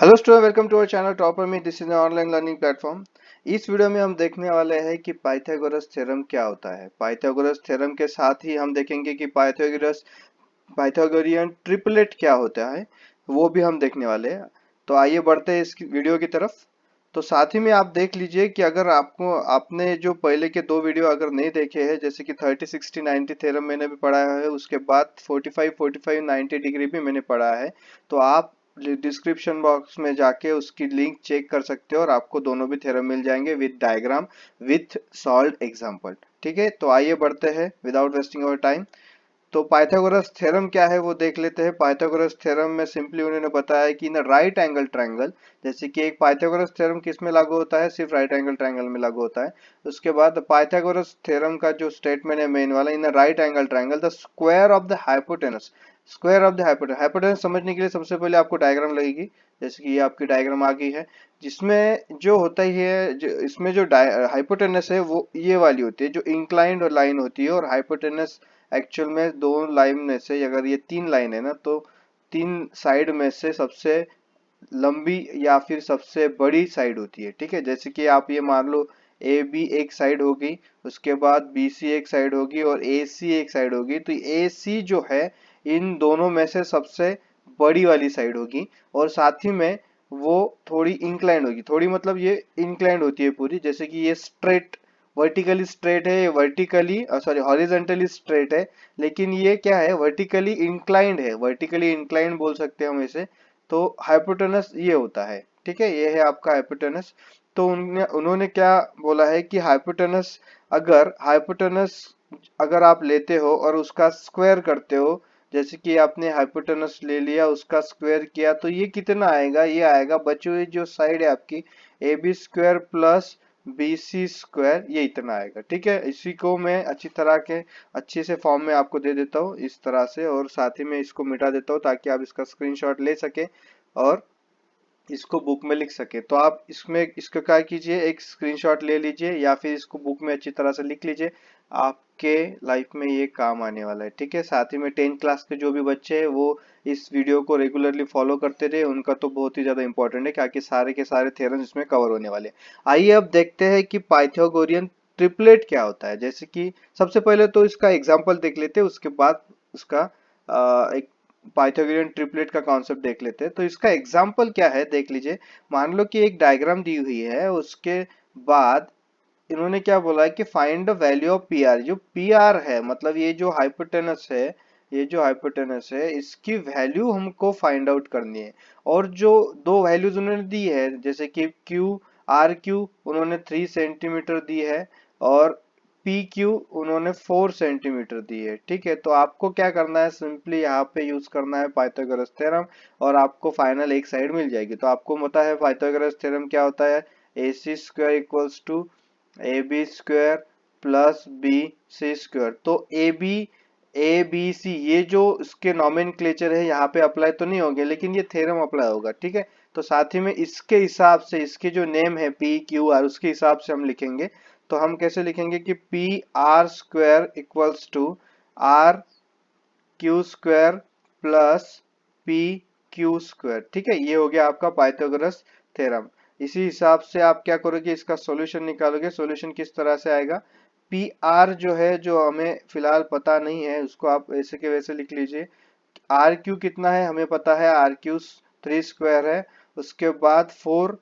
Hello student, welcome to our channel topper me. This is online learning platform. इस video में हम देखने वाले हैं कि पाइथागोरस थ्योरम क्या होता है। पाइथागोरस थ्योरम के साथ ही हम देखेंगे कि पाइथागोरियन ट्रिपलेट क्या होता है, वो भी हम देखने वाले हैं। तो आइए बढ़ते हैं इस वीडियो की तरफ। तो साथ ही में आप देख लीजिए कि अगर आपने जो पहले के दो वीडियो अगर नहीं देखे हैं, जैसे कि 30 60 90 थ्योरम मैंने भी पढ़ा है, उसके बाद 45 45 90 डिग्री भी मैंने पढ़ा है। तो आप डिस्क्रिप्शन बॉक्स में जाके उसकी लिंक चेक कर सकते हो और आपको दोनों भी थ्योरम मिल जाएंगे with diagram, with solved example. ठीक है, तो आइए बढ़ते हैं विदाउट वेस्टिंग अवर टाइम। तो पाइथागोरस थ्योरम क्या है वो देख लेते हैं। पाइथागोरस थ्योरम में सिंपली उन्होंने बताया कि इन राइट एंगल ट्रायंगल, जैसे कि एक पाइथागोरस थ्योरम किस में लागू होता है, सिर्फ राइट एंगल ट्रायंगल में लागू होता है। उसके बाद पाइथागोरस थ्योरम का जो स्टेटमेंट है मेन वाला, in right angle triangle the square of the hypotenuse. Square of the hypotenuse, hypotenuse समझने के लिए सबसे पहले आपको डायग्राम लगेगी। जैसे कि ये आपकी डायग्राम आ गई है, जिसमें जो होता ही है, इसमें जो हाइपोटेनस है वो ये वाली होती है, जो इंक्लाइंड लाइन होती है। और हाइपोटेनस एक्चुअल में दो लाइन में से, अगर ये तीन लाइन है ना, तो तीन साइड में से सबसे लंबी या फिर सबसे बड़ी साइड होती है। ठीक है, जैसे कि आप ये मान लो ए बी एक साइड होगी, उसके बाद बी सी एक साइड होगी और ए सी एक साइड होगी। तो ए सी जो है इन दोनों में से सबसे बड़ी वाली साइड होगी। और साथ ही में वो थोड़ी इंक्लाइंड होगी, थोड़ी मतलब ये इंक्लाइंड होती है पूरी। जैसे कि ये स्ट्रेट, वर्टिकली स्ट्रेट है, वर्टिकली सॉरी हॉरिजॉन्टली स्ट्रेट है, लेकिन ये क्या है, वर्टिकली इंक्लाइंड है। वर्टिकली इंक्लाइंड बोल सकते हैं हम इसे। तो हाइपोटेनस ये होता है। ठीक है, ये है आपका हाइपोटेनस। तो उन्होंने क्या बोला है कि हाइपोटेनस अगर आप लेते हो और उसका स्क्वायर करते हो, जैसे कि आपने हाइपोटेनस ले लिया, उसका स्क्वायर किया, तो ये कितना आएगा, ये आएगा बची हुई जो साइड है आपकी, A B square plus B C square, ये इतना आएगा। ठीक है, इसी को मैं अच्छे से फॉर्म में आपको दे देता हूँ इस तरह से, और साथ ही में इसको मिटा देता हूँ ताकि आप इसका स्क्रीनशॉट ले सके और इसको बुक में लिख सके। तो आप इसमें इसको क्या कीजिए, एक स्क्रीनशॉट ले लीजिए या फिर इसको बुक में अच्छी तरह से लिख लीजिए। आपके लाइफ में ये काम आने वाला है। ठीक है, साथ ही में 10th क्लास के जो भी बच्चे हैं वो इस वीडियो को रेगुलरली फॉलो करते रहे, उनका तो बहुत ही ज्यादा इंपॉर्टेंट है, क्योंकि सारे के सारे थ्योरम्स इसमें कवर होने वाले हैं। आइए अब देखते हैं कि पाइथागोरियन ट्रिपलेट क्या होता है। जैसे कि सबसे पहले तो इसका एग्जाम्पल देख लेते हैं, उसके बाद उसका एक पाइथागोरियन ट्रिपलेट का कॉन्सेप्ट देख लेते हैं। तो इसका एग्जाम्पल क्या है देख लीजिए। मान लो कि एक डायग्राम दी हुई है, उसके बाद इन्होंने क्या बोला है कि find the value of P R. जो पी आर है, मतलब ये जो हाइपोटेनस है, ये जो हाइपोटेनस है इसकी वैल्यू हमको फाइंड आउट करनी है। और जो दो वैल्यूज उन्होंने दी है, जैसे कि क्यू आर क्यू उन्होंने 3 सेंटीमीटर दी है, और पी क्यू उन्होंने 4 सेंटीमीटर दी है। ठीक है, तो आपको क्या करना है, सिंपली यहाँ पे यूज करना है पाइथागोरस थ्योरम, और आपको फाइनल एक साइड मिल जाएगी। तो आपको पता है पाइथागोरस थ्योरम क्या होता है, A C square equals to A B square plus B C square. तो ए बी सी ये जो इसके नॉमेनक्लेचर है यहाँ पे अप्लाई तो नहीं होंगे, लेकिन ये थ्योरम अप्लाई होगा। ठीक है, तो साथ ही में इसके हिसाब से, इसके जो नेम है पी क्यू आर, उसके हिसाब से हम लिखेंगे। तो हम कैसे लिखेंगे कि P R square equals to R Q square plus P Q square. ठीक है, ये हो गया आपका पाइथागोरस थ्योरम। इसी हिसाब से आप क्या करोगे, इसका सॉल्यूशन निकालोगे। सॉल्यूशन किस तरह से आएगा, पी आर जो है, जो हमें फिलहाल पता नहीं है, उसको आप ऐसे के वैसे लिख लीजिए। आर क्यू कितना है हमें पता है, आर क्यू 3 स्क्वायर है। उसके बाद 4,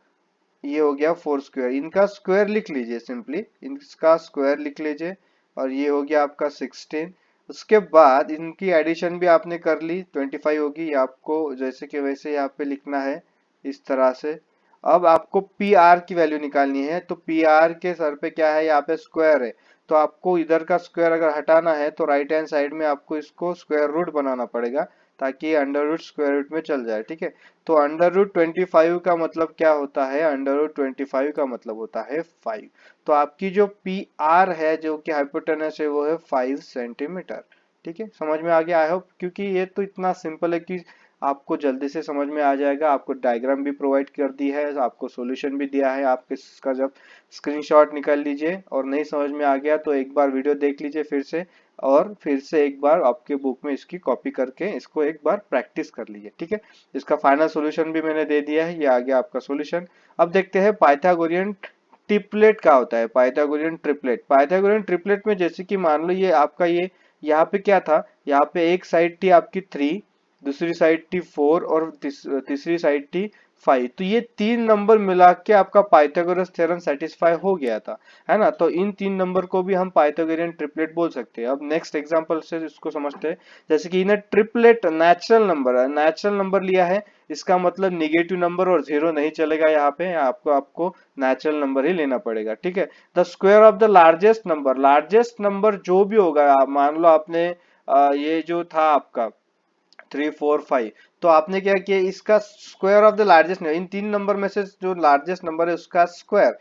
ये हो गया 4 स्क्वायर। इनका स्क्वायर लिख लीजिए, सिंपली इसका स्क्वायर लिख लीजिए, और ये हो गया आपका 16। उसके बाद इनकी एडिशन भी आपने कर ली, 25 होगी। आपको जैसे कि वैसे यहाँ पे लिखना है इस तरह से। अब आपको पी आर की वैल्यू निकालनी है। तो पी आर के सर पे क्या है, यहाँ पे स्क्वायर है। तो आपको इधर का स्क्वायर अगर हटाना है तो राइट हैंड साइड में आपको इसको स्क्वायर रूट बनाना पड़ेगा, ताकि अंडर रूट स्क्वायर रूट में चल जाए। ठीक है, तो अंडर रूट 25 का मतलब क्या होता है, अंडर रूट 25 का मतलब होता है 5। तो आपकी जो पी आर है, जो कि हाइपोटेनस है, वो है 5 सेंटीमीटर। ठीक है, समझ में आ गया आई होप, क्योंकि ये तो इतना सिंपल है कि आपको जल्दी से समझ में आ जाएगा। आपको डायग्राम भी प्रोवाइड कर दी है, आपको सॉल्यूशन भी दिया है। आप इसका जब स्क्रीनशॉट निकाल लीजिए, और नहीं समझ में आ गया तो एक बार वीडियो देख लीजिए फिर से, और फिर से एक बार आपके बुक में इसकी कॉपी करके इसको एक बार प्रैक्टिस कर लीजिए, ठीक है। इसका फाइनल सॉल्यूशन भी मैंने दे दिया है, ये आ गया आपका सॉल्यूशन। अब देखते हैं पाइथागोरियन ट्रिपलेट क्या होता है। पाइथागोरियन ट्रिपलेट, पाइथागोरियन ट्रिपलेट में जैसे कि मान लो ये आपका ये यहाँ पे क्या था, यहाँ पे एक साइड थी आपकी 3, दूसरी साइड थी 4 और तीसरी साइड थी 5। तो ये तीन नंबर मिला के आपका पाइथागोरस थ्योरम सेटिस्फाई हो गया था, है ना। तो इन तीन नंबर को भी हम पाइथागोरियन ट्रिपलेट बोल सकते हैं। अब नेक्स्ट एग्जांपल से इसको समझते हैं। जैसे कि इन्हें ट्रिपलेट नेचुरल नंबर है, नेचुरल नंबर लिया है, इसका मतलब निगेटिव नंबर और जीरो नहीं चलेगा यहाँ पे, आपको नेचुरल नंबर ही लेना पड़ेगा, ठीक है। The square of the largest number जो भी होगा, आप मान लो आपने ये जो था आपका 3 4 5, तो आपने क्या किया, इसका स्क्वायर ऑफ द लार्जेस्ट, इन तीन नंबर में से जो लार्जेस्ट नंबर है उसका स्क्वायर,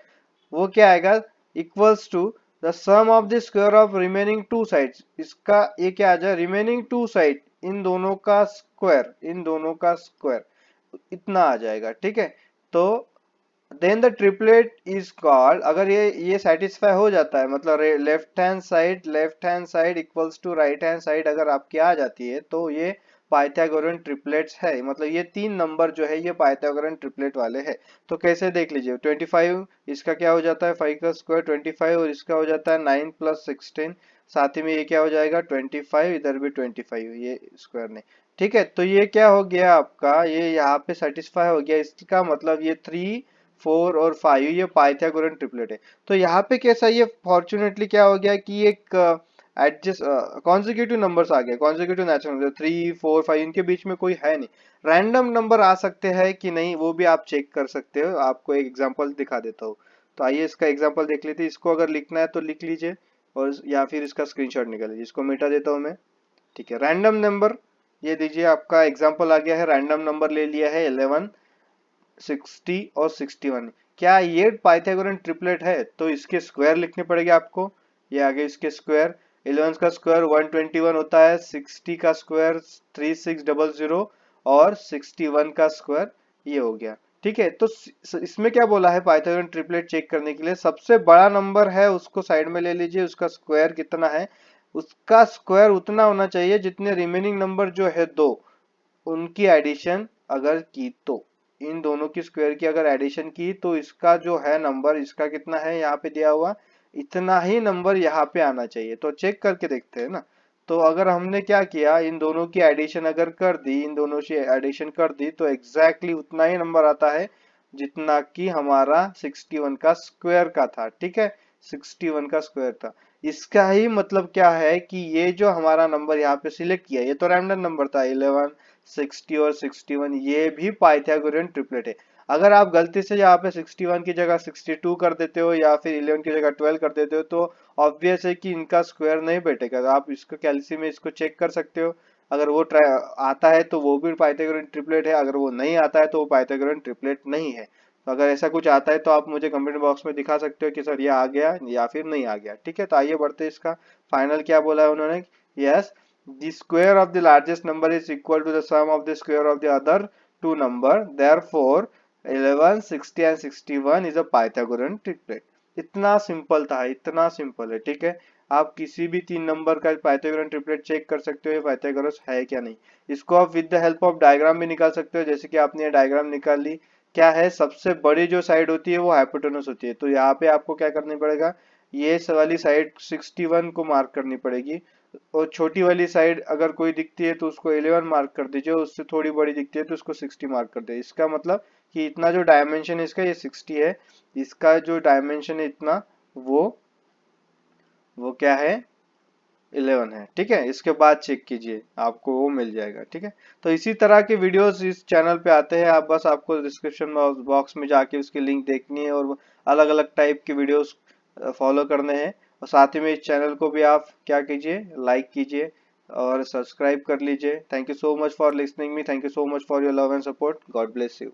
वो क्या आएगा, equals to the sum of the square of remaining two sides. इसका ये क्या आ जाए, रिमेनिंग टू साइड, इन दोनों का स्क्वायर, इन दोनों का स्क्वायर इतना आ जाएगा, ठीक है। तो then the triplet is called, अगर ये सेटिस्फाई हो जाता है, मतलब left hand side equals to right hand side अगर आपकी आ जाती है, तो ये पाइथागोरन ट्रिपलेट्स है। मतलब ये तीन नंबर जो है ये पाइथागोरन ट्रिपलेट वाले हैं। तो कैसे देख लीजिए, 25 इसका क्या हो जाता है, 5 का स्क्वायर 25, और इसका हो जाता है 9 + 16, साथ ही में ये क्या हो जाएगा 25, इधर भी 25, ये स्क्वायर नहीं, ठीक है। तो ये क्या हो गया आपका, ये यहाँ पे सेटिस्फाई हो गया। इसका मतलब ये 3 4 और 5 ये पाइथागोरन ट्रिपलेट है। तो यहाँ पे कैसा, ये फॉर्चुनेटली क्या हो गया कि एक एडजस्ट कॉन्जिक्यूटिव नंबर्स आ गए, कॉन्जिक्यूटिव नेचुरल नंबर 3 4 5, इनके बीच में कोई है नहीं। रैंडम नंबर आ सकते हैं कि नहीं वो भी आप चेक कर सकते हो, आपको एक एग्जांपल दिखा देता हूँ। तो आइए इसका एग्जांपल देख लेते हैं। इसको अगर लिखना है तो लिख लीजिए, और या फिर इसका स्क्रीनशॉट निकाल लीजिए। इसको मिटा देता हूँ मैं, ठीक है। रैंडम नंबर, ये दीजिए आपका एग्जांपल आ गया है, रैंडम नंबर ले लिया है 11 60 और 61। क्या ये पाइथागोरन ट्रिपलेट है, तो इसके स्क्वायर लिखने पड़ेंगे आपको। ये आगे इसके स्क्वायर, 11 का स्क्वायर 121 होता है, 60 का स्क्वायर 3600, और 61 का स्क्वायर ये हो गया, ठीक है। तो इसमें क्या बोला है, पाइथागोरन ट्रिपलेट चेक करने के लिए सबसे बड़ा नंबर है उसको साइड में ले लीजिए, उसका स्क्वायर कितना है, उसका स्क्वायर उतना होना चाहिए जितने रिमेनिंग नंबर जो है दो, उनकी एडिशन अगर की तो, इन दोनों की स्क्वायर की अगर एडिशन की तो इसका जो है नंबर, इसका कितना है यहाँ पे दिया हुआ, इतना ही नंबर यहाँ पे आना चाहिए। तो चेक करके देखते हैं ना। तो अगर हमने क्या किया, इन दोनों की एडिशन अगर कर दी, इन दोनों की एडिशन कर दी, तो एग्जैक्टली उतना ही नंबर आता है जितना कि हमारा 61 का स्क्वायर का था, ठीक है। 61 का स्क्वायर था। इसका ही मतलब क्या है कि ये जो हमारा नंबर यहाँ पे सिलेक्ट किया, ये तो रैंडम नंबर था 11 60 और 61, ये भी पाइथागोरियन ट्रिपलेट है। अगर आप गलती से यहाँ पे 61 की जगह 62 कर देते हो, या फिर 11 की जगह 12 कर देते हो, तो ऑब्वियस है कि इनका स्क्वायर नहीं बैठेगा। तो आप इसको कैलसी में इसको चेक कर सकते हो। अगर वो आता है तो वो भी पाइथागोरियन ट्रिपलेट है, अगर वो नहीं आता है तो वो पाइथागोरियन ट्रिपलेट नहीं है। तो अगर ऐसा कुछ आता है तो आप मुझे कमेंट बॉक्स में दिखा सकते हो कि सर ये आ गया या फिर नहीं आ गया, ठीक है। तो आइए बढ़ते हैं, इसका फाइनल क्या बोला है उन्होंने, yes the square of the largest number is equal to the sum of the square of the other two number, therefore 11 60 and 61 is a Pythagorean triplet। इतना सिंपल था, इतना सिंपल है, ठीक है। आप किसी भी तीन नंबर का पाइथागोरन ट्रिपलेट चेक कर सकते हो ये पाइथागोरस है क्या नहीं। इसको आप with the help of diagram भी निकाल सकते हो, जैसे कि आपने ये डायग्राम निकाल ली। क्या है, सबसे बड़ी जो साइड होती है वो हाइपोटेनस होती है, तो यहाँ पे आपको क्या करनी पड़ेगा, ये वाली साइड 61 को मार्क करनी पड़ेगी, और छोटी वाली साइड अगर कोई दिखती है तो उसको 11 मार्क कर दीजिए, उससे थोड़ी बड़ी दिखती है तो उसको 60 मार्क कर दे। इसका मतलब कि इतना जो डायमेंशन है इसका ये 60 है, इसका जो डायमेंशन है इतना, वो क्या है, 11 है, ठीक है। इसके बाद चेक कीजिए, आपको वो मिल जाएगा, ठीक है। तो इसी तरह के वीडियोस इस चैनल पे आते हैं, आप बस आपको डिस्क्रिप्शन बॉक्स में जाके उसकी लिंक देखनी है, और अलग अलग टाइप के वीडियोस फॉलो करने हैं। और साथ ही में इस चैनल को भी आप क्या कीजिए, लाइक कीजिए और सब्सक्राइब कर लीजिए। Thank you so much for listening me, thank you so much for your love and support, God bless you.